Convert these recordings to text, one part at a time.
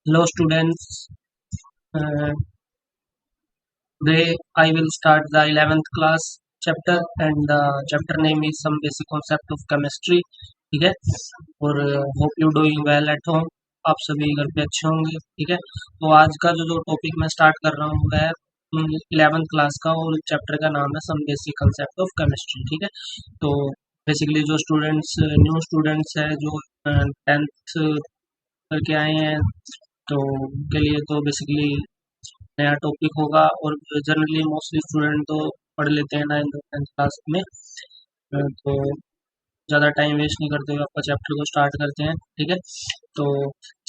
Hello students, uh, today I will start the 11th class chapter and the chapter name is some basic concept of chemistry. ठीक है और hope you doing well at home. आप सभी घर पे अच्छे होंगे. ठीक है, तो आज का जो टॉपिक मैं स्टार्ट कर रहा हूँ है 11th क्लास का और चैप्टर का नाम है some basic concept of chemistry. ठीक है, तो बेसिकली जो स्टूडेंट्स न्यू स्टूडेंट्स है जो 10th करके आए हैं तो उनके लिए तो बेसिकली नया टॉपिक होगा और जनरली मोस्टली स्टूडेंट तो पढ़ लेते हैं 9th और 10th क्लास में. तो ज़्यादा टाइम वेस्ट नहीं करते हुए आपका चैप्टर को स्टार्ट करते हैं. ठीक है, तो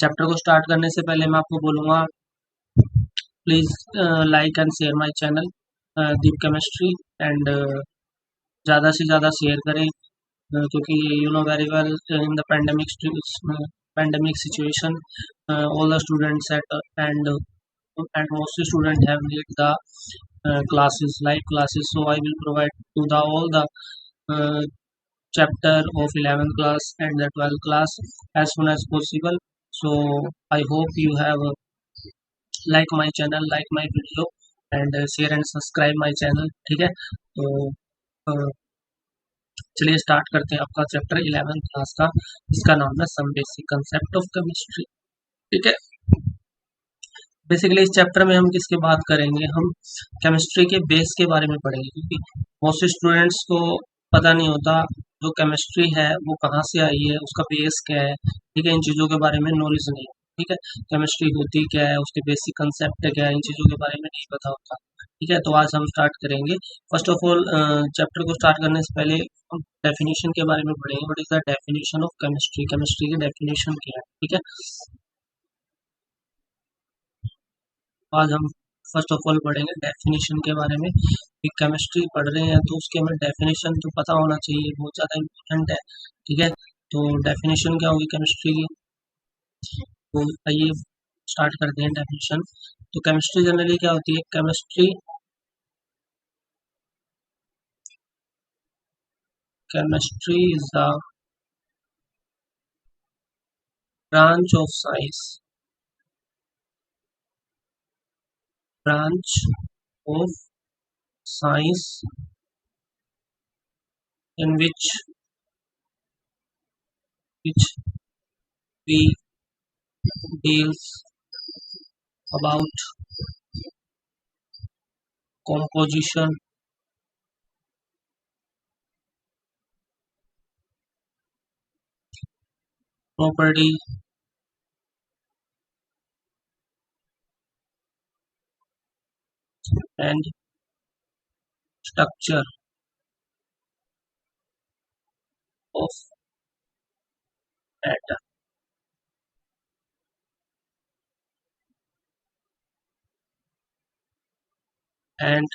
चैप्टर को स्टार्ट करने से पहले मैं आपको बोलूँगा please like and share my channel Deep chemistry and ज़्यादा से ज़्यादा शेयर करें क्योंकि you know very well in the pandemic situation all the students and mostly students have need the classes live classes, so I will provide to the all the uh, chapter of 11th class and the 12th class as soon as possible. So I hope you have like my channel, like my video and share and subscribe my channel. ठीक है, तो uh, चलिए start करते हैं आपका chapter 11th class का. इसका नाम है some basic concept of chemistry. ठीक है, बेसिकली इस चैप्टर में हम किसके बात करेंगे, हम केमिस्ट्री के बेस के बारे में पढ़ेंगे क्योंकि मोस्ट स्टूडेंट्स को पता नहीं होता जो केमिस्ट्री है वो कहाँ से आई है, उसका बेस क्या है. ठीक है, इन चीज़ों के बारे में नॉलेज नहीं है. ठीक है, केमिस्ट्री होती क्या है, उसके बेसिक कंसेप्ट क्या है, इन चीज़ों के बारे में नहीं पता होता. ठीक है, तो आज हम स्टार्ट करेंगे. फर्स्ट ऑफ ऑल चैप्टर को स्टार्ट करने से पहले हम डेफिनेशन के बारे में पढ़ेंगे. What is the definition of chemistry, chemistry की डेफिनेशन क्या है. ठीक है, आज हम फर्स्ट ऑफ ऑल पढ़ेंगे डेफिनेशन के बारे में. केमिस्ट्री पढ़ रहे हैं तो उसके हमें डेफिनेशन तो पता होना चाहिए, बहुत ज़्यादा इम्पोर्टेंट है. ठीक है, तो डेफिनेशन क्या होगी केमिस्ट्री की, तो आइए स्टार्ट करते हैं डेफिनेशन. तो केमिस्ट्री जनरली क्या होती है, chemistry is the branch of science, branch of science in which we deals about composition, property, and structure of matter. And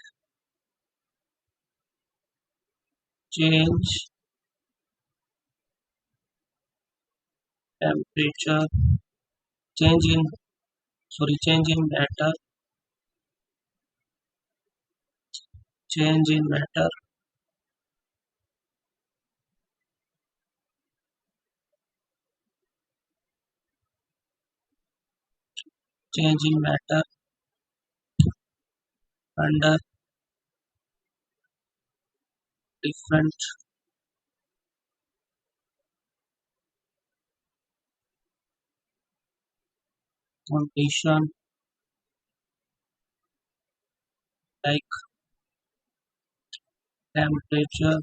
change temperature, change in change in matter, change in matter change in matter under different condition like temperature,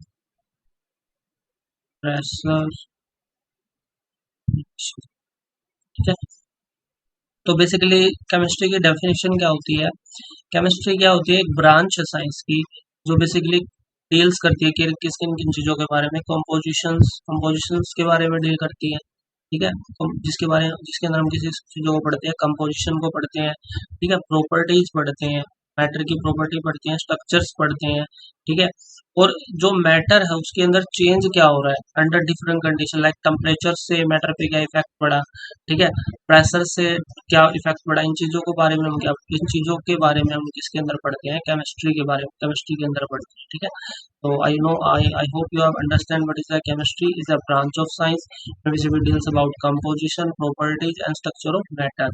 pressure. ठीक है, तो basically chemistry की definition क्या होती है, chemistry क्या होती है, एक ब्रांच है साइंस की जो बेसिकली डील्स करती है कि किस किन किन चीज़ों के बारे में, कंपोजिशंस के बारे में डील करती है. ठीक है, जिसके अंदर हम किसी चीज़ों को पढ़ते हैं, कंपोजिशन को पढ़ते हैं. ठीक है, प्रॉपर्टीज पढ़ते हैं, मैटर की प्रॉपर्टी पढ़ते हैं, स्ट्रक्चर्स पढ़ते हैं. ठीक है, और जो मैटर है उसके अंदर चेंज क्या हो रहा है under different condition, like temperature से मैटर पे क्या इफेक्ट पड़ा, ठीक है, प्रेशर से क्या इफेक्ट पड़ा, इन चीजों के बारे में हम क्या, इन चीजों के बारे में हम किसके अंदर पढ़ते हैं, केमिस्ट्री के बारे में, केमिस्ट्री के अंदर पढ़ते हैं, ठीक है। तो I hope you have understand what is the chemistry is a branch of science which deals about composition properties and structure of matter।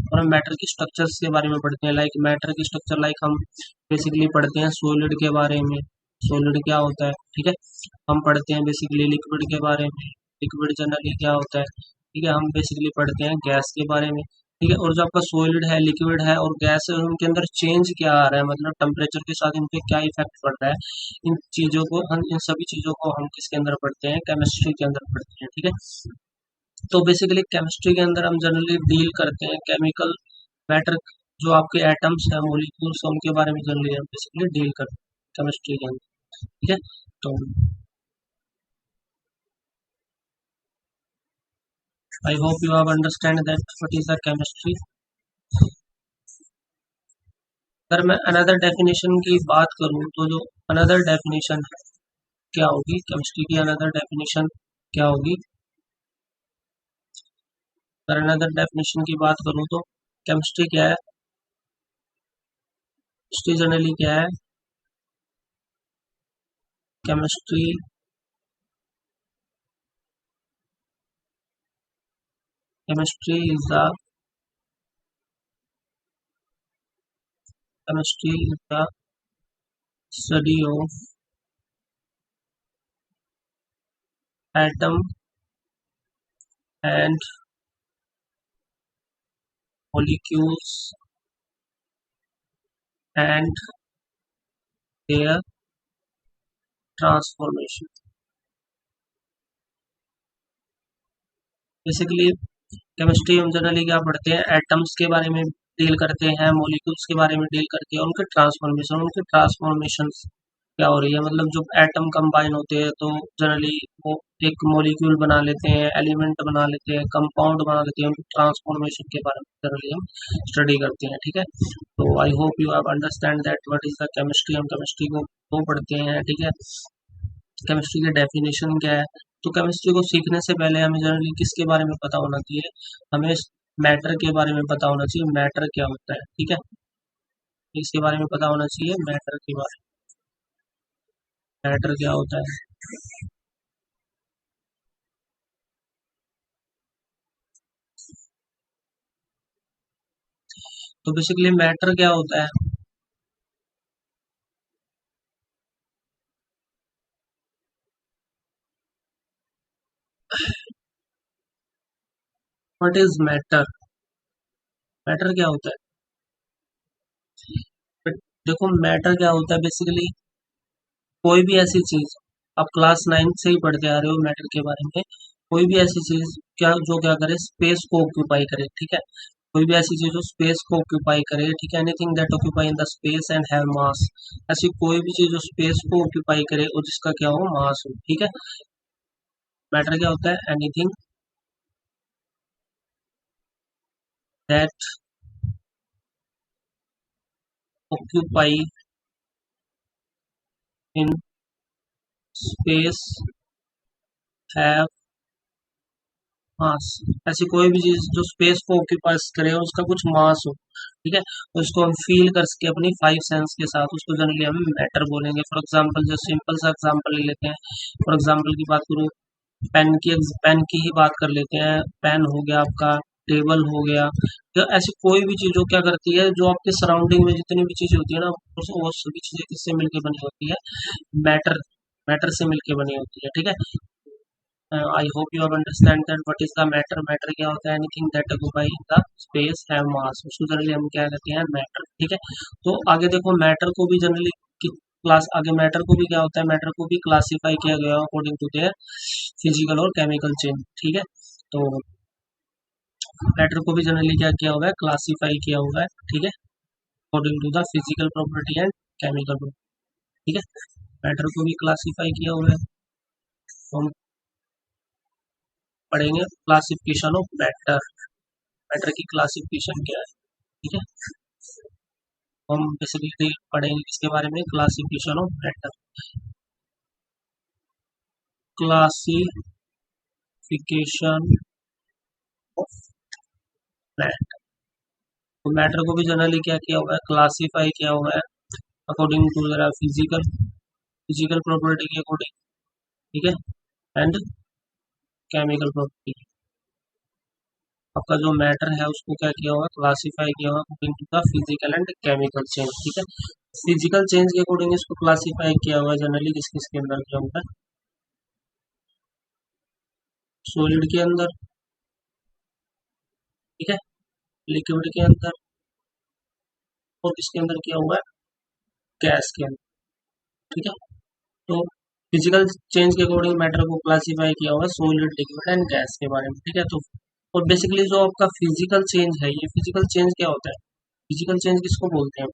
और हम मैटर की स्ट्रक्चर्स के बारे में पढ़ते हैं, लाइक मैटर की स्ट्रक्चर, लाइक हम बेसिकली पढ़ते हैं सॉलिड के बारे में, सॉलिड क्या होता है, ठीक है। हम पढ़ते हैं बेसिकली लिक्विड के बारे में, लिक्विड जनरली क्या होता है, ठीक है। हम बेसिकली पढ़ते हैं गैस के बारे में, ठीक है। और जो आपका सॉलिड है, लिक्विड है और गैस है, उनके अंदर चेंज क्या आ रहा है, मतलब टेम्परेचर के साथ इन पे क्या इफेक्ट पड़ रहा है, इन चीजों को हम, इन सभी चीजों को हम किसके अंदर पढ़ते हैं, केमिस्ट्री के अंदर पढ़ते हैं, ठीक है। तो बेसिकली केमिस्ट्री के अंदर हम जनरली डील करते हैं केमिकल मैटर, जो आपके एटम्स हैं, मॉलिक्यूल्स, उनके बारे में जनरली हम बेसिकली डील करते हैं केमिस्ट्री के अंदर, ठीक है। तो I hope you have understand that what is the chemistry. अगर मैं अनदर डेफिनेशन की बात करूं तो जो अनदर डेफिनेशन क्या होगी केमिस्ट्री की, अनदर डेफिनेशन क्या होगी, अगर अनदर डेफिनेशन की बात करूं तो केमिस्ट्री क्या है, केमिस्ट्री जनरली क्या है, chemistry chemistry is the chemistry is the study of atom and molecules and their transformation। Basically chemistry हम जनरली क्या पढ़ते हैं, एटम्स के बारे में डील करते हैं, मॉलिक्यूल्स के बारे में डील करते हैं, उनके ट्रांसफॉर्मेशन क्या हो रही है, मतलब जब एटम कंबाइन होते हैं तो जनरली वो एक मॉलिक्यूल बना लेते हैं, एलिमेंट बना लेते हैं, कंपाउंड बना लेते हैं, उनके ट्रांसफॉर्मेशन के बारे में जनरली हम स्टडी करते हैं, ठीक है। तो I hope you have understand that what is the chemistry, हम केमिस्ट्री को पढ़ते हैं, ठीक है। केमिस्ट्री की डेफिनेशन क्या है, तो केमिस्ट्री को सीखने से पहले हमें जनरली किसके बारे में पता होना चाहिए, हमें मैटर के बारे में पता होना चाहिए, मैटर क्या होता है, ठीक है, इसके बारे में पता होना चाहिए, मैटर के बारे में, मैटर क्या होता है। तो बेसिकली मैटर क्या होता है, व्हाट इज मैटर, मैटर क्या होता है, देखो मैटर क्या होता है, बेसिकली कोई भी ऐसी चीज, आप क्लास 9 से ही पढ़ते आ रहे हो मैटर के बारे में, कोई भी ऐसी चीज क्या जो क्या करे, स्पेस को ऑक्यूपाई करे, ठीक है। कोई भी ऐसी चीज जो स्पेस को ऑक्यूपाई करे, ठीक है, anything that occupy in the space and have मास, ऐसी कोई भी चीज जो स्पेस को ऑक्यूपाई करे और जिसका क्या हो, मास हो, ठीक है। मैटर क्या होता है, anything that occupy in space have मास, ऐसी कोई भी चीज जो स्पेस को ऑक्यूपाई करे और उसका कुछ मास हो, ठीक है, उसको हम फील कर सके अपनी 5 सेंस के साथ, उसको जनरली हम मैटर बोलेंगे। फॉर एग्जांपल जो सिंपल सा एग्जांपल ले लेते हैं, फॉर एग्जांपल की बात करूँ, पेन की ही बात कर लेते हैं, पेन हो गया आपका, टेबल हो गया, तो ऐसी कोई भी चीज जो क्या करती है, जो आपके सराउंडिंग में जितनी भी चीजें होती है ना, वो सभी चीजें किससे मिलकर बनी होती है, मैटर, मैटर से मिलकर बनी होती है, ठीक है। I hope you have understand that what is the matter, matter क्या होता है, anything that occupy the space have मास, उसको जनरली हम क्या कहते हैं, मैटर, ठीक है। तो आगे देखो मैटर को भी जनरली क्लास, आगे मैटर को भी क्या होता है, मैटर को भी क्लासिफाई किया गया अकॉर्डिंग टू देयर फिजिकल और केमिकल चेंज, ठीक है। तो मैटर को भी जनरली क्या किया हुआ है, क्लासिफाई किया हुआ है, ठीक है, according to the physical property and chemical property, ठीक है। मैटर को भी क्लासिफाई किया हुआ है, तो हम पढ़ेंगे क्लासिफिकेशन ऑफ मैटर, मैटर की क्लासिफिकेशन क्या है, ठीक है। हम बेसिकली पढ़ेंगे इसके बारे में, classification of matter. Classification of matter. तो मैटर को भी जनरली क्या किया हुआ है, क्लासीफाई किया हुआ है अकॉर्डिंग टू जरा फिजिकल प्रॉपर्टी के अकॉर्डिंग, ठीक है, एंड केमिकल प्रॉपर्टी। आपका जो मैटर है उसको क्या किया हुआ, क्लासीफाई किया हुआ according to the physical and chemical change, ठीक है। फिजिकल चेंज के अकॉर्डिंग इसको क्लासीफाई किया हुआ है जनरली किस किस के अंदर किया होता है, सॉलिड के अंदर, ठीक है, लिक्विड के अंदर, और किसके अंदर किया हुआ है, गैस के अंदर, ठीक है। तो फिजिकल चेंज के अकॉर्डिंग मैटर को क्लासीफाई किया हुआ सॉलिड, लिक्विड एंड गैस के बारे में, ठीक है। तो और बेसिकली जो आपका फिजिकल चेंज है, ये फिजिकल चेंज क्या होता है, फिजिकल चेंज किसको बोलते हैं,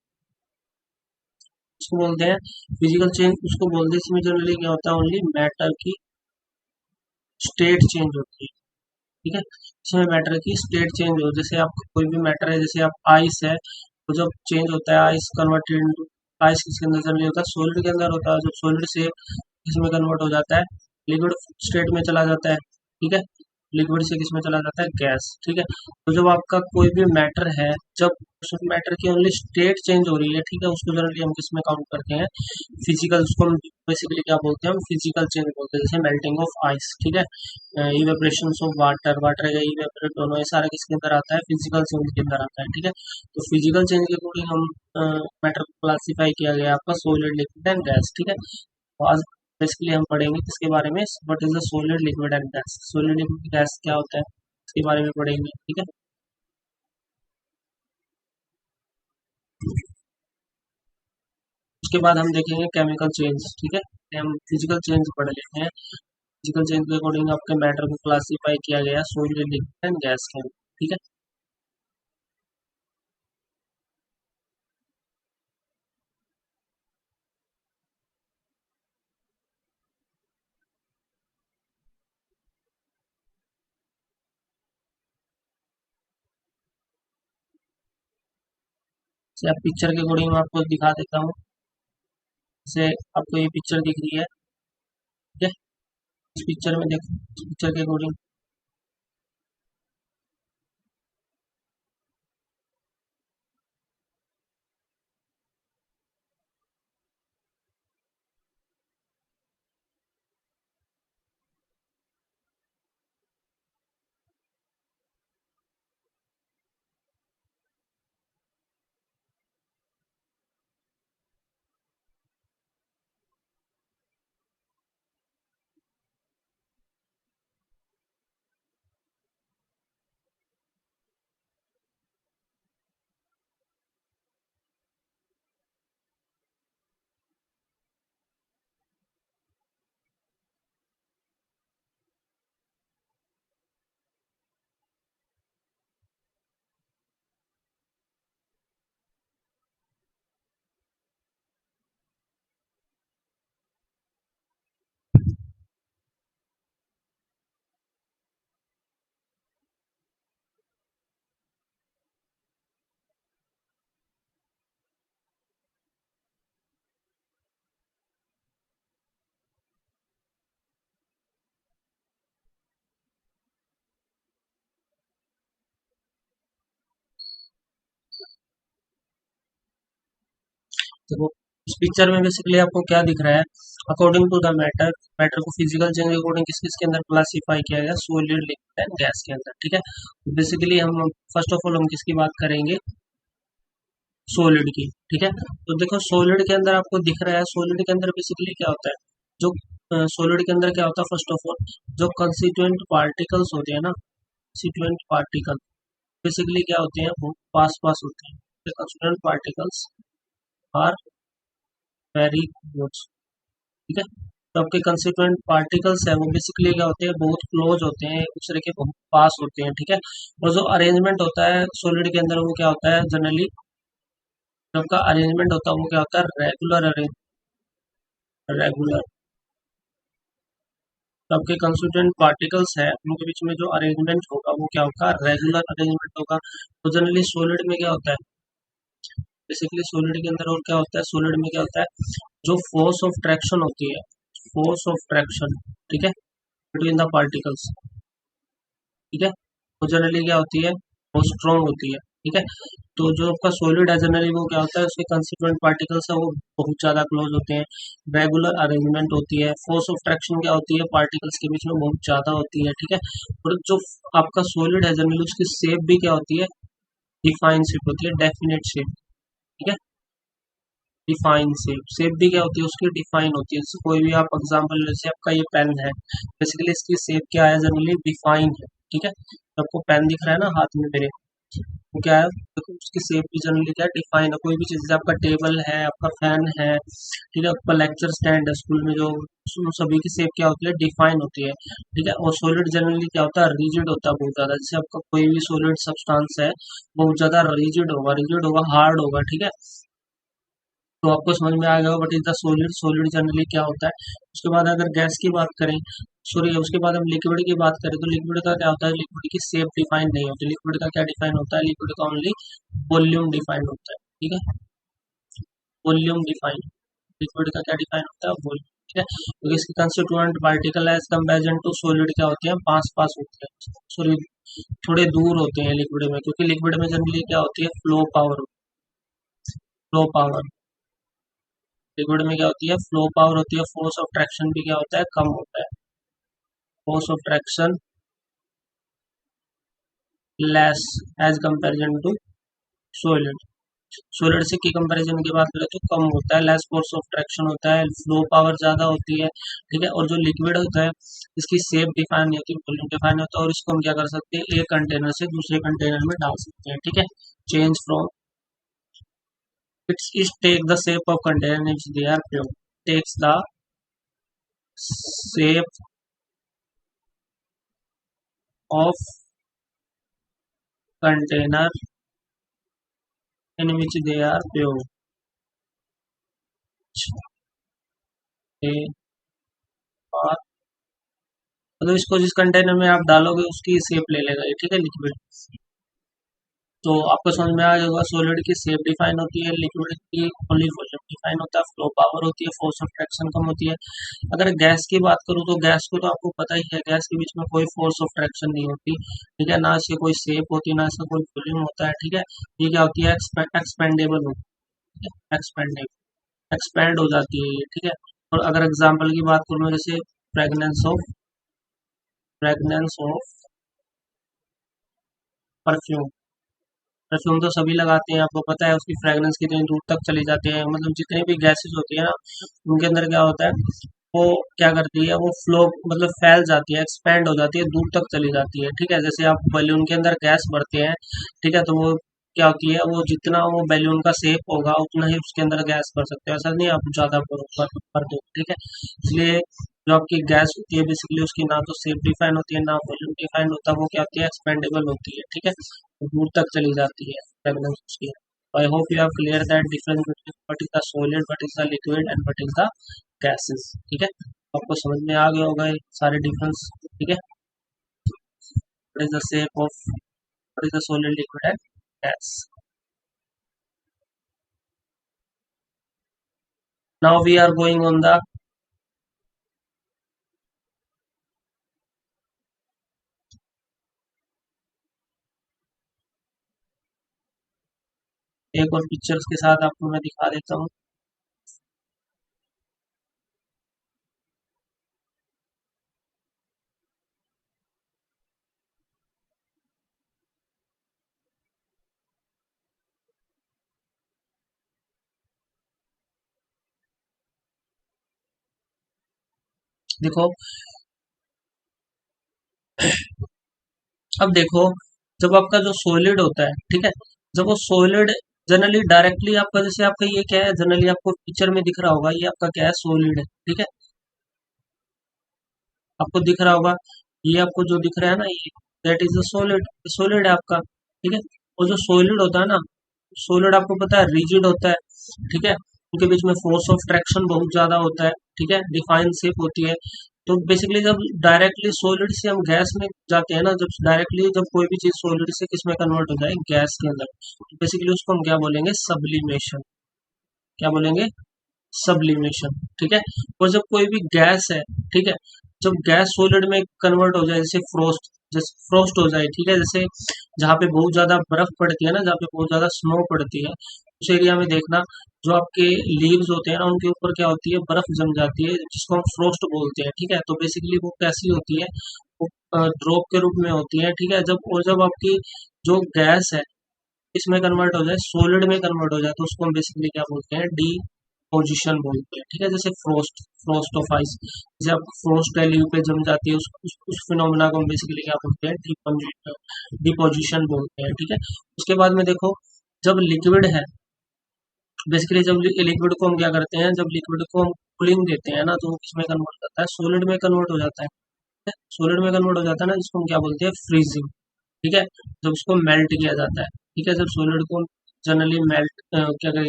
इसको बोलते हैं फिजिकल चेंज, उसको बोलते हैं इसमें जनरली क्या होता है, ओनली मैटर की स्टेट चेंज होती है, ठीक है। इसमें मैटर की स्टेट चेंज हो, जैसे आप कोई भी मैटर है, जैसे आप आइस है, तो जब चेंज होता है आइस कन्वर्टेड इनटू, आइस किसके अंदर जनरली होता है, सॉलिड के अंदर होता है, जब सॉलिड से इसमें कन्वर्ट हो जाता है, लिक्विड स्टेट में चला जाता है, ठीक है, लिक्विड से किसमें चला जाता है, गैस, ठीक है। तो जब आपका कोई भी मैटर है, जब उस मैटर की ओनली स्टेट चेंज हो रही है, ठीक है, उसको जनरली हम किसमें काउंट करते हैं, फिजिकल, उसको हम बेसिकली क्या बोलते हैं, हम फिजिकल चेंज बोलते हैं, जैसे मेल्टिंग ऑफ आइस, ठीक है, इवेपोरेशन ऑफ वाटर, वाटर का इवेपोरेट होना, ये सारा किसके अंदर आता है, फिजिकल चेंज के अंदर आता है, ठीक है। तो फिजिकल चेंज के अकॉर्डिंग हम मैटर को क्लासीफाई किया गया आपका सॉलिड, लिक्विड एंड गैस, ठीक है। तो आज बेसिकली हम पढ़ेंगे किसके बारे में, what is the solid, liquid and gas, solid, liquid, gas क्या होता है, इसके बारे में पढ़ेंगे, ठीक है। उसके बाद हम देखेंगे केमिकल चेंज, ठीक है। हम फिजिकल चेंज पढ़ लेते हैं। फिजिकल चेंज के अकॉर्डिंग आपके मैटर को क्लासीफाई किया गया सॉलिड, लिक्विड एंड गैस के अंदर, ठीक है। जैसे आप पिक्चर के अकॉर्डिंग मैं आपको दिखा देता हूँ, जैसे आपको ये पिक्चर दिख रही है, ठीक है, इस पिक्चर में देख, इस पिक्चर के अकॉर्डिंग देखो, इस पिक्चर में बेसिकली आपको क्या दिख रहा है, according to the matter, matter को फिजिकल चेंज के अकॉर्डिंग किस किस के अंदर क्लासीफाई किया गया, सॉलिड, लिक्विड एंड गैस के अंदर, ठीक है। बेसिकली हम फर्स्ट ऑफ ऑल हम किसकी बात करेंगे, सॉलिड की, ठीक है। तो देखो सॉलिड के अंदर आपको दिख रहा है, सॉलिड के अंदर बेसिकली क्या होता है, जो सॉलिड के अंदर क्या होता है, फर्स्ट ऑफ ऑल जो कंस्टिट्यूएंट पार्टिकल्स होते हैं ना, कंस्टिट्यूएंट पार्टिकल बेसिकली क्या होते हैं, वो पास पास होते हैं, constituent particles are very close, ठीक है। तो आपके कंस्टिट्यूएंट पार्टिकल्स है वो बेसिकली क्या होते हैं, बहुत क्लोज होते हैं, एक दूसरे के बहुत पास होते हैं, ठीक है। और जो अरेंजमेंट होता है सॉलिड के अंदर वो क्या होता है, जनरली जो आपका अरेंजमेंट होता है वो क्या होता है, रेगुलर अरेंज, रेगुलर। तो आपके कंस्टिट्यूएंट पार्टिकल्स है उनके बीच में जो अरेंजमेंट होगा वो क्या होगा, रेगुलर अरेंजमेंट होगा। तो जनरली सॉलिड में क्या होता है, बेसिकली सॉलिड के अंदर और क्या होता है, सॉलिड में क्या होता है, जो फोर्स ऑफ ट्रैक्शन होती है, फोर्स ऑफ ट्रैक्शन, ठीक है, बिटवीन द पार्टिकल्स, ठीक है, वो जनरली क्या होती है, वो स्ट्रॉन्ग होती है, ठीक है। तो जो आपका सॉलिड है जनरली वो क्या होता है, उसके कंस्टिट्यूएंट पार्टिकल्स है वो बहुत ज्यादा क्लोज होते हैं, रेगुलर अरेंजमेंट होती है। फोर्स ऑफ ट्रैक्शन क्या होती है, पार्टिकल्स के बीच में बहुत ज्यादा होती है, ठीक है। और जो आपका सॉलिड है जनरली उसकी शेप भी क्या होती है, डिफाइन शेप होती है, डेफिनेट शेप, ठीक है, डिफाइन शेप। शेप भी क्या होती है उसकी, डिफाइन होती है। जैसे कोई भी आप एग्जांपल, जैसे आपका ये पेन है, बेसिकली इसकी शेप क्या है, जनरली डिफाइन है, ठीक है। तो आपको पेन दिख रहा है ना हाथ में मेरे, वो क्या है, देखो उसकी शेप भी जनरली क्या है, डिफाइन है। कोई भी चीज, जैसे आपका टेबल है, आपका फैन है, ठीक है, आपका लेक्चर स्टैंड है स्कूल में, जो उन सभी की शेप क्या होती है, डिफाइन होती है, ठीक है। और सॉलिड जनरली क्या होता है, रिजिड होता है बहुत ज्यादा। जैसे आपका कोई भी सॉलिड सब्सटेंस है बहुत ज्यादा रिजिड होगा, हार्ड होगा, ठीक है। तो आपको समझ में आ गया what is the solid, solid generally क्या होता है। उसके बाद अगर गैस की बात करें, सॉरी उसके बाद हम लिक्विड की बात करें, तो लिक्विड का क्या होता है, लिक्विड की शेप डिफाइन नहीं होती। लिक्विड का क्या डिफाइन होता है, लिक्विड का ओनली वॉल्यूम डिफाइन होता है, ठीक है, वॉल्यूम डिफाइन। लिक्विड का क्या डिफाइन होता है, वॉल्यूम, ठीक है। क्योंकि इसकी constituent particle as comparison to solid क्या होते हैं, पास पास होते हैं, सॉरी थोड़े दूर होते हैं लिक्विड में, क्योंकि लिक्विड में जनरली क्या होती है, flow power, flow power. Liquid में क्या होती है, फ्लो पावर होती है। फोर्स ऑफ ट्रैक्शन भी क्या होता है, कम होता है, force of traction less as comparison to solid. Solid से की कंपैरिजन की बात करें तो कम होता है, लेस फोर्स ऑफ ट्रैक्शन होता है, फ्लो पावर ज्यादा होती है, ठीक है। और जो लिक्विड होता है इसकी शेप डिफाइन नहीं होती, वॉल्यूम डिफाइन होता है, और इसको हम क्या कर सकते हैं, एक कंटेनर से दूसरे कंटेनर में डाल सकते हैं, ठीक है। Change from, it's is take the shape of container if they are pure, takes the shape of container in which they are pure, they are, मतलब इसको जिस कंटेनर में आप डालोगे उसकी शेप ले लेगा ये, ठीक है, लिक्विड। तो आपको समझ में आ जाएगा, सॉलिड की शेप डिफाइन होती है, लिक्विड की ओनली वॉल्यूम डिफाइन होता है, फ्लो पावर होती है, फोर्स ऑफ ट्रैक्शन कम होती है। अगर गैस की बात करूँ तो गैस को तो आपको पता ही है, गैस के बीच में कोई फोर्स ऑफ ट्रैक्शन नहीं होती, ठीक है, ना इसकी कोई शेप होती है, ना इसका कोई वॉल्यूम होता है, ठीक है। ये क्या होती है, एक्सपेंडेबल होती है, एक्सपेंडेबल, एक्सपेंड हो जाती है ये, ठीक है। और अगर एग्जाम्पल की बात करूँ, जैसे फ्रेगनेंस ऑफ परफ्यूम, परफ्यूम तो सभी लगाते हैं, आपको पता है उसकी फ्रेगरेंस कितनी दूर तक चली जाती है, मतलब जितनी भी गैसेस होती है ना उनके अंदर क्या होता है, वो क्या करती है, वो फ्लो मतलब फैल जाती है, एक्सपेंड हो जाती है, दूर तक चली जाती है, ठीक है। जैसे आप बैलून के अंदर गैस भरते हैं, ठीक है, तो वो क्या होती है, वो जितना वो बैलून का शेप होगा उतना ही उसके अंदर गैस भर सकते हैं, ऐसा नहीं आप ज्यादा भर दो, ठीक है। इसलिए जो आपकी गैस होती है बेसिकली उसकी ना तो शेप डिफाइन होती है, ना वॉल्यूम डिफाइन होता है, वो क्या होती है, एक्सपेंडेबल होती है, ठीक है, तो दूर तक चली जाती है फ्रेगनेंस उसकी। I hope you have clear that difference between what is the solid, what is the liquid and what is the gases, ठीक है। आपको समझ में आ गया होगा ये सारे डिफरेंस, ठीक है। What is the shape of, what is the solid, liquid and gas. Now we are going on the, एक और पिक्चर्स के साथ आपको मैं दिखा देता हूँ। देखो, अब देखो, जब आपका जो सॉलिड होता है, ठीक है, जब वो सॉलिड जनरली डायरेक्टली आपका, जैसे आपका ये क्या है, जनरली आपको पिक्चर में दिख रहा होगा, ये आपका क्या है, सॉलिड है, ठीक है, आपको दिख रहा होगा, ये आपको जो दिख रहा है ना, ये that is a solid, solid है आपका, ठीक है। और जो सॉलिड होता है ना, सॉलिड आपको पता है रिजिड होता है, ठीक है, उनके बीच में फोर्स ऑफ ट्रैक्शन बहुत ज्यादा होता है, ठीक है, डिफाइन शेप होती है। तो बेसिकली जब डायरेक्टली सॉलिड से हम गैस में जाते हैं ना, जब डायरेक्टली जब कोई भी चीज सॉलिड से किस में कन्वर्ट हो जाए, गैस के अंदर, तो बेसिकली उसको हम क्या बोलेंगे, सब्लिमेशन, क्या बोलेंगे, सब्लिमेशन, ठीक है। और जब कोई भी गैस है, ठीक है, जब गैस सॉलिड में कन्वर्ट हो जाए, जैसे फ्रोस्ट हो जाए, ठीक है, जैसे जहाँ पे बहुत ज्यादा बर्फ पड़ती है ना, जहाँ पे बहुत ज्यादा स्नो पड़ती है, उस एरिया में देखना जो आपके लीव्स होते हैं ना, उनके ऊपर क्या होती है, बर्फ जम जाती है, जिसको हम फ्रोस्ट बोलते हैं, ठीक है। तो बेसिकली वो कैसी होती है, वो ड्रॉप के रूप में होती है, ठीक है। जब आपकी जो गैस है इसमें कन्वर्ट हो जाए, सॉलिड में कन्वर्ट हो जाए, तो उसको हम बेसिकली क्या बोलते हैं, डी पोजिशन बोलते हैं, ठीक है। जैसे फ्रोस्ट ऑफ आइस, जैसे आप फ्रोस्ट वैल्यू पे जम जाती है, उस फिनोमेना को हम बेसिकली क्या बोलते हैं, डिपोजिशन बोलते हैं, ठीक है। उसके बाद में देखो, जब लिक्विड है, बेसिकली जब लिक्विड को हम क्या करते हैं, जब लिक्विड को हम कूलिंग देते हैं ना, तो वो किसमें कन्वर्ट करता है, सॉलिड में कन्वर्ट हो जाता है, सॉलिड में कन्वर्ट हो जाता है ना, जिसको हम क्या बोलते हैं, फ्रीजिंग, ठीक है। जब उसको मेल्ट किया जाता है, ठीक है, जब सॉलिड को जनरली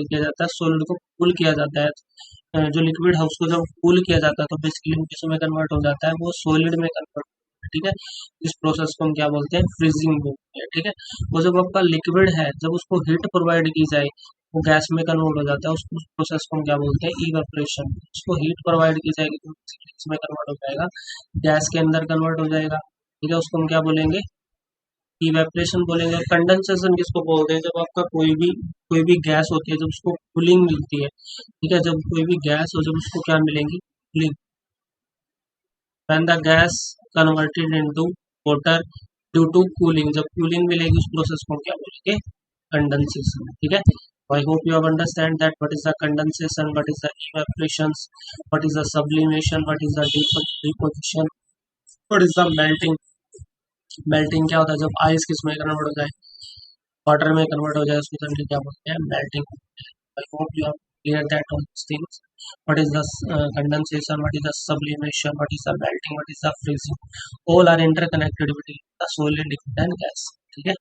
किया जाता है, सॉलिड को कूल किया जाता है, जो लिक्विड है उसको जब कूल किया जाता है, तो बेसिकली किसमें कन्वर्ट हो जाता है, वो सॉलिड में कन्वर्ट, ठीक है। इस प्रोसेस को हम क्या बोलते हैं, फ्रीजिंग बोलते हैं, ठीक है। वो जब आपका लिक्विड है, जब उसको हीट प्रोवाइड की जाए, वो गैस में कन्वर्ट हो जाता है, उस प्रोसेस को हम क्या बोलते हैं, इवेपोरेशन। उसको हीट प्रोवाइड की जाएगी तो इसमें कन्वर्ट हो जाएगा, गैस के अंदर कन्वर्ट हो जाएगा, ठीक है। उसको हम क्या बोलेंगे, इवेपोरेशन बोलेंगे। कंडेंसेशन किसको बोलते हैं, जब आपका कोई भी गैस होती है, जब उसको कूलिंग मिलती है, ठीक है, जब कोई भी गैस हो, जब उसको क्या मिलेंगी, cooling, when the gas converted into water due to cooling, जब कूलिंग मिलेगी उस प्रोसेस को हम क्या बोलेंगे, कंडेंसेशन, ठीक है। I hope you have understand that what is the condensation, what is the evaporation, what is the sublimation, what is the deposition, what is the melting. Melting क्या होता है, जब आइस किस में कन्वर्ट हो जाए, वाटर में कन्वर्ट हो जाए, उसको जनरली क्या बोलते हैं, melting. I hope you have clear that all things, what is the condensation, what is the sublimation, what is the melting, what is the freezing, all are interconnected between the solid, liquid and gas, ठीक है।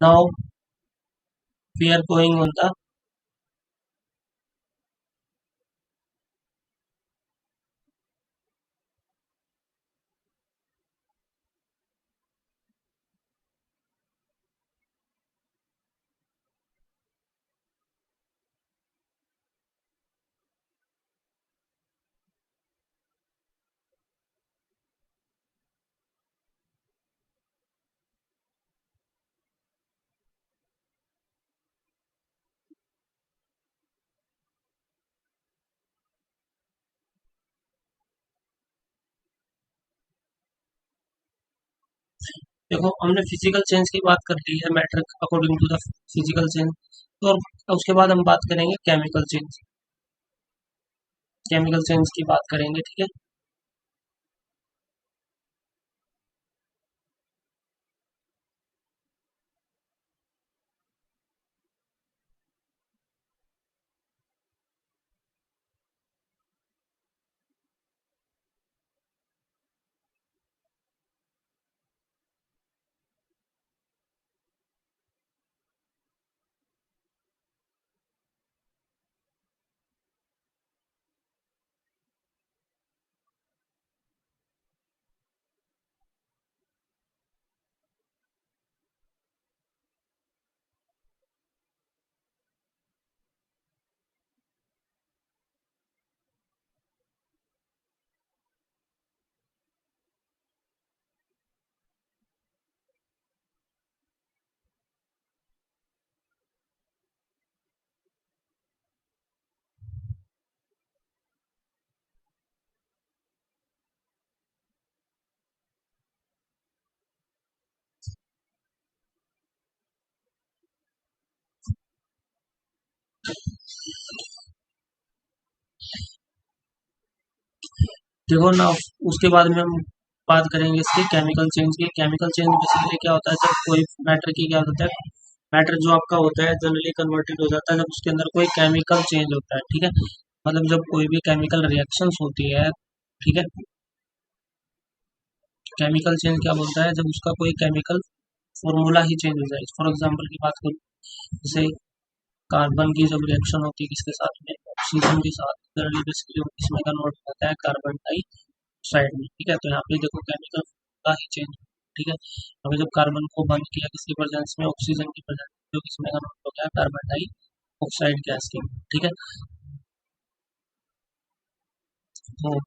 Now we are going on the, देखो हमने physical change की बात कर ली है, matter according to the physical change, तो उसके बाद हम बात करेंगे केमिकल चेंज की बात करेंगे, ठीक है। देखो ना, उसके बाद में हम बात करेंगे इसके केमिकल चेंज की। केमिकल चेंज बेसिकली क्या होता है, जब कोई मैटर की क्या होता है, मैटर जो आपका होता है जनरली कन्वर्टेड हो जाता है, जब उसके अंदर कोई केमिकल चेंज होता है, ठीक है। मतलब जब कोई भी केमिकल रिएक्शंस होती है, ठीक है। केमिकल चेंज क्या बोलता है, जब उसका कोई केमिकल फॉर्मूला ही चेंज हो जाए। फॉर एग्जांपल की बात करूँ, जैसे कार्बन की जब रिएक्शन होती है किसके साथ में, ऑक्सीजन के साथ, जनरली बेसिकली इसमें कन्वर्ट होता है कार्बन डाइऑक्साइड में। ठीक है, तो यहाँ पे देखो केमिकल का ही चेंज। ठीक है, अभी जब कार्बन को बंद किया किसकी प्रेजेंस में, ऑक्सीजन की प्रेजेंस, जो किसमें कन्वर्ट होता है कार्बन डाइऑक्साइड गैस के। ठीक है, तो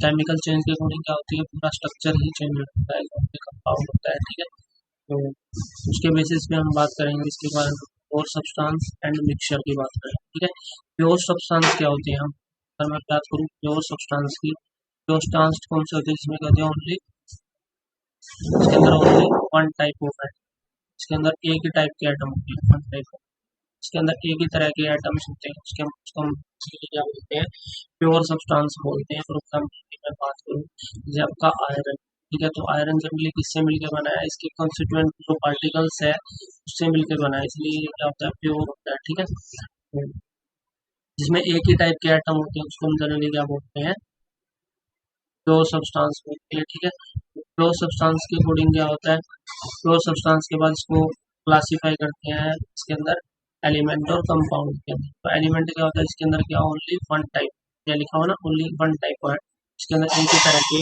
केमिकल चेंज के अकॉर्डिंग क्या होती है, पूरा स्ट्रक्चर ही चेंज होता है, कंपाउंड होता है। ठीक है, तो उसके बेसिस पे हम बात करेंगे इसके बारे में। प्योर सब्सटेंस एंड मिक्सचर की बात करें। ठीक है, प्योर सब्सटेंस क्या होती है, हम अगर मैं बात करूँ प्योर सब्सटेंस की, प्योर सब्सटेंस कौन से होते हैं, जिसमें कहते हैं ओनली, इसके अंदर only one type of atom, इसके अंदर एक ही टाइप के एटम होते हैं, वन टाइप, इसके अंदर एक ही तरह के एटम्स होते हैं, उसको हम क्या बोलते हैं, प्योर सब्सटेंस बोलते हैं। फॉर एग्जाम्पल की मैं बात करूँ, जैसे आपका आयरन। ठीक है, तो आयरन जनरली किससे मिलकर बना है, इसके कॉन्स्टिट्यूएंट जो पार्टिकल्स है उससे मिलकर बना है, इसलिए ये क्या होता है, प्योर होता है। ठीक है, तो जिसमें एक ही टाइप के एटम होते हैं उसको हम जनरली क्या बोलते हैं, प्योर सब्सटेंस बोलते हैं। ठीक है, प्योर सब्सटेंस के अकॉर्डिंग क्या होता है, प्योर सब्सटेंस के बाद इसको क्लासीफाई करते हैं इसके अंदर एलिमेंट और कंपाउंड के अंदर। तो एलिमेंट क्या होता है, इसके अंदर क्या ओनली वन टाइप, क्या लिखा हो ना, ओनली वन टाइप है, इसके अंदर एक ही तरह के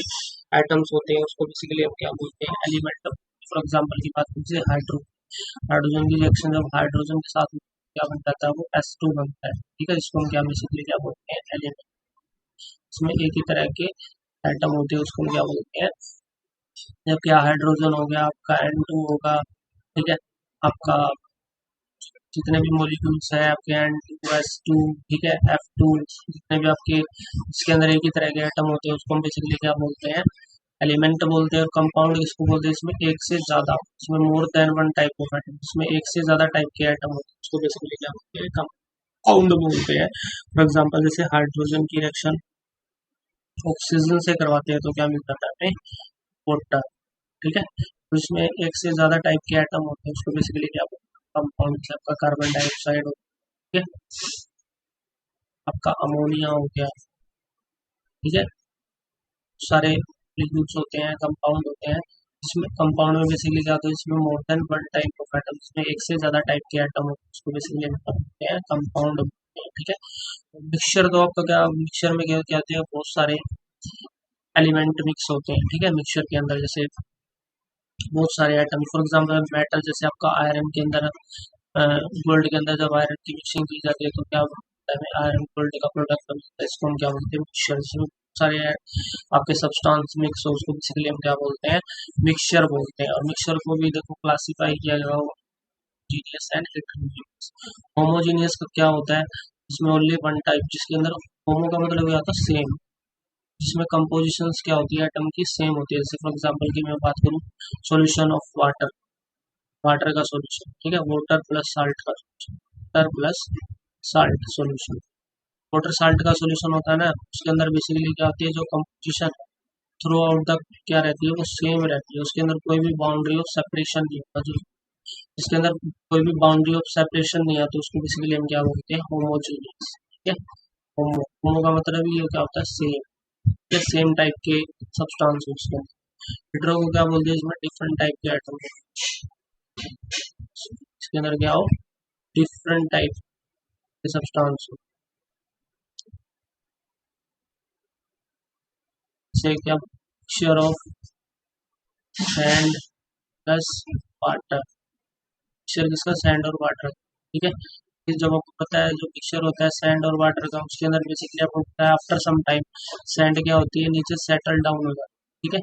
आइटम्स होते हैं, उसको बेसिकली हम क्या बोलते हैं, एलिमेंट। फॉर एग्जाम्पल की बात करें, हाइड्रोजन की रिएक्शन जब हाइड्रोजन के साथ क्या बन जाता है, वो S2 बनता है। ठीक है, जिसको हम क्या बेसिकली क्या बोलते हैं, एलिमेंट। इसमें एक ही तरह के एटम होते हैं, उसको हम क्या बोलते हैं, जब क्या हाइड्रोजन हो गया आपका N2 होगा। ठीक है, आपका जितने भी मॉलिक्यूल्स है आपके N2S2, ठीक है, F2, जितने भी आपके इसके अंदर एक ही तरह के एटम होते हैं उसको हम बेसिकली क्या बोलते हैं, एलिमेंट बोलते हैं। और कंपाउंड किसको बोलते हैं, इसमें एक से ज्यादा, इसमें more than one type of atom, इसमें एक से ज्यादा टाइप के एटम होते हैं उसको बेसिकली क्या बोलते हैं, कंपाउंड बोलते हैं। फॉर एग्जाम्पल जैसे हाइड्रोजन की रिएक्शन ऑक्सीजन से करवाते हैं तो क्या मिलता है हमें, वाटर। ठीक है, तो इसमें एक से ज्यादा टाइप के एटम होते हैं उसको बेसिकली क्या बोलते हैं, कंपाउंड। आपका कार्बन डाइऑक्साइड हो गया, आपका अमोनिया हो गया। ठीक है, सारे लिक्विड्स होते हैं, कंपाउंड होते हैं। इसमें कंपाउंड में बेसिकली क्या होता है, इसमें more than one type of atom, इसमें एक से ज्यादा टाइप के एटम होते हैं उसको बेसिकली हम बोलते हैं कंपाउंड बोलते हैं। ठीक है, मिक्सचर तो आपका क्या, मिक्सचर में क्या क्या होते हैं, बहुत सारे एलिमेंट मिक्स होते हैं। ठीक है, मिक्सचर के अंदर जैसे बहुत सारे आइटम, फॉर एग्जाम्पल मेटल, जैसे आपका आयरन के अंदर, गोल्ड के अंदर जब आयरन की मिक्सिंग की जाती है तो क्या होता है, आयरन गोल्ड का प्रोडक्ट बनता है, इसको हम क्या बोलते हैं, मिक्सचर। इसमें बहुत सारे आपके सब्सटेंस मिक्स हो, उसको बेसिकली हम क्या बोलते हैं, मिक्सचर बोलते हैं। और मिक्सचर को भी देखो क्लासीफाई किया गया, होमोजीनियस एंड हेटेरोजीनियस। होमोजीनियस का क्या होता है, इसमें ओनली वन टाइप, जिसके अंदर होमो का मतलब क्या होता है, सेम, जिसमें कंपोजिशंस क्या होती है एटम की, सेम होती है। जैसे फॉर एग्जांपल की मैं बात करूं, सॉल्यूशन ऑफ वाटर, वाटर का सॉल्यूशन। ठीक है, वाटर प्लस साल्ट का solution, water plus salt solution. Water salt का सॉल्यूशन होता है ना, उसके अंदर बेसिकली क्या होती है, जो कंपोजिशन थ्रू आउट द क्या रहती है, वो सेम रहती है, उसके अंदर कोई भी बाउंड्री ऑफ सेपरेशन नहीं होता। जो जिसके अंदर कोई भी बाउंड्री ऑफ सेपरेशन नहीं आता, तो उसको बेसिकली हम क्या बोलते हैं, होमोजीनियस। ठीक है, होमो, होमो का मतलब ये क्या होता है, सेम, या सेम टाइप के सब्सटेंस उसके अंदर। हेटेरो को क्या बोलते हैं, इसमें डिफरेंट टाइप के एटम, इसके अंदर क्या हो, डिफरेंट टाइप के सब्सटेंस हो, जैसे क्या, mixture of sand plus water, mixture किसका, सैंड और वाटर। ठीक है, फिर जब आपको पता है जो मिक्सचर होता है सैंड और वाटर का, उसके अंदर बेसिकली आपको पता है आफ्टर सम टाइम सैंड क्या होती है, नीचे सेटल डाउन हो जाती है। ठीक है,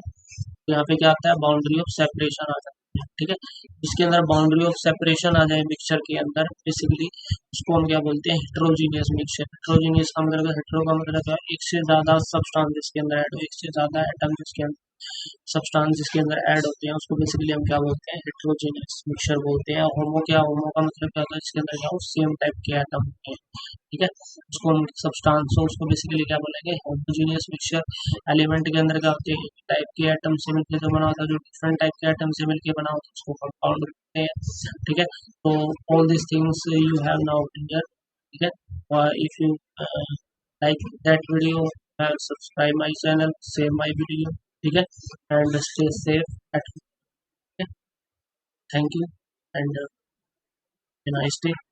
तो यहाँ पे क्या आता है, बाउंड्री ऑफ सेपरेशन आ जाती है। ठीक है, इसके अंदर बाउंड्री ऑफ सेपरेशन आ जाए मिक्सचर के अंदर, बेसिकली उसको हम क्या बोलते हैं, हेट्रोजीनियस मिक्सचर। हेट्रोजीनियस का मतलब, हेट्रो का मतलब है एक से ज्यादा सब्सटेंस जिसके अंदर ऐड हो, एक से ज्यादा एटम जिसके अंदर, सब्सटेंस जिसके अंदर ऐड होते हैं उसको बेसिकली हम क्या बोलते हैं, हेट्रोजीनियस मिक्सचर बोलते हैं। होमो क्या, होमो का मतलब क्या होता है, जिसके अंदर क्या हो, सेम टाइप के एटम होते हैं। ठीक है, उसको हम सब्सटेंस हो उसको बेसिकली क्या बोलेंगे, होमोजीनियस मिक्सचर। एलिमेंट के अंदर क्या होते हैं, टाइप के एटम से मिलकर जो बना होता है, जो डिफरेंट टाइप के एटम से मिलकर बना होता है उसको कंपाउंड बोलते हैं। ठीक है, तो all this things you have now clear. ठीक है, if you like that video, subscribe my channel, share my video. ठीक है, and stay safe at home. Thank you and have a nice day.